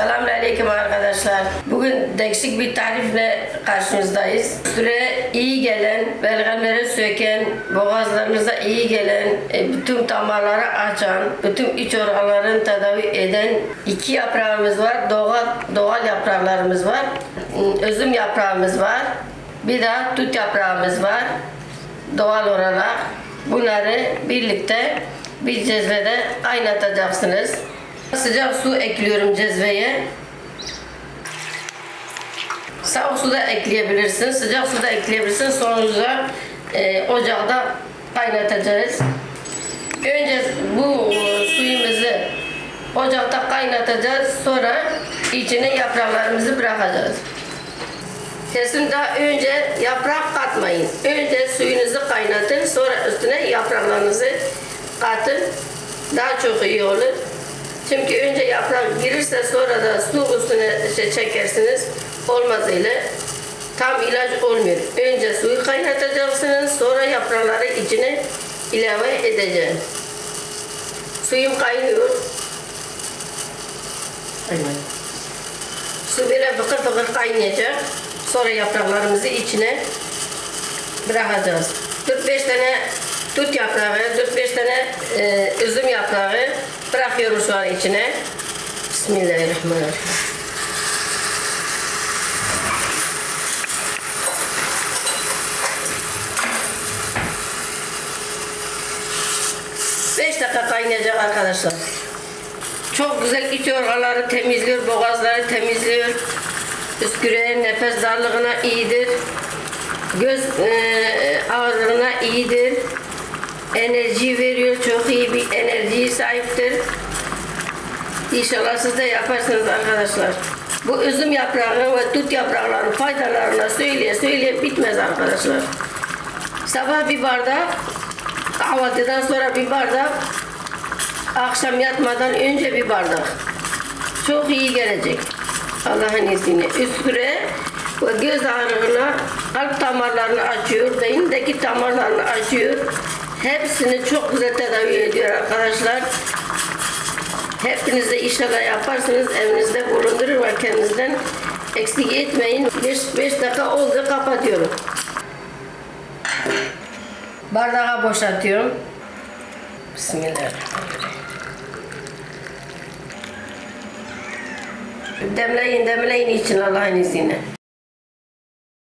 Selamünaleyküm arkadaşlar. Bugün değişik bir tarifle karşınızdayız. Süre iyi gelen, belgemleri söken, boğazlarınıza iyi gelen, bütün damarları açan, bütün iç organların tedavi eden 2 yaprağımız var. Doğal yapraklarımız var. Üzüm yaprağımız var. Bir de tut yaprağımız var. Doğal olarak bunları birlikte bir cezvede kaynatacaksınız. Sıcak su ekliyorum cezveye. Soğuk su da ekleyebilirsin, sıcak su da ekleyebilirsin. Sonuçta ocakta kaynatacağız. Önce bu suyumuzu ocakta kaynatacağız. Sonra içine yapraklarımızı bırakacağız. Kesin daha önce yaprak katmayın. Önce suyunuzu kaynatın, sonra üstüne yapraklarınızı katın. Daha çok iyi olur. Çünkü önce yaprak girirse sonra da su üstüne çekersiniz. Olmaz öyle. Tam ilaç olmuyor. Önce suyu kaynatacaksınız, sonra yaprakları içine ilave edeceğim. Suyum kaynıyor. Su böyle fıkır fıkır kaynayacak. Sonra yapraklarımızı içine bırakacağız. 4-5 tane tut yaprağı, 4-5 tane üzüm yaprağı bırakıyoruz şu an içine. Bismillahirrahmanirrahim. Beş dakika kaynayacak arkadaşlar. Çok güzel iç organları temizliyor, boğazları temizliyor. Üsküreğin nefes darlığına iyidir. Göz ağrılığına iyidir. Enerji veriyor, çok iyi bir enerjiye sahiptir. İnşallah siz de yaparsınız arkadaşlar. Bu üzüm yaprağı ve tut yaprağlarının faydalarına söyleye bitmez arkadaşlar. Sabah bir bardak, kahvaltıdan sonra bir bardak, akşam yatmadan önce bir bardak. Çok iyi gelecek. Allah'ın izniyle. Üsküre ve göz ağrığına, kalp damarlarını açıyor, beyindeki damarlarını açıyor. Hepsini çok güzel tedavi ediyor arkadaşlar. Hepiniz de inşallah yaparsınız, evinizde bulundurur ve kendinizden eksik etmeyin. 5 dakika oldu, kapatıyorum. Bardağa boşaltıyorum. Bismillahirrahmanirrahim. Demleyin için Allah'ın izniyle.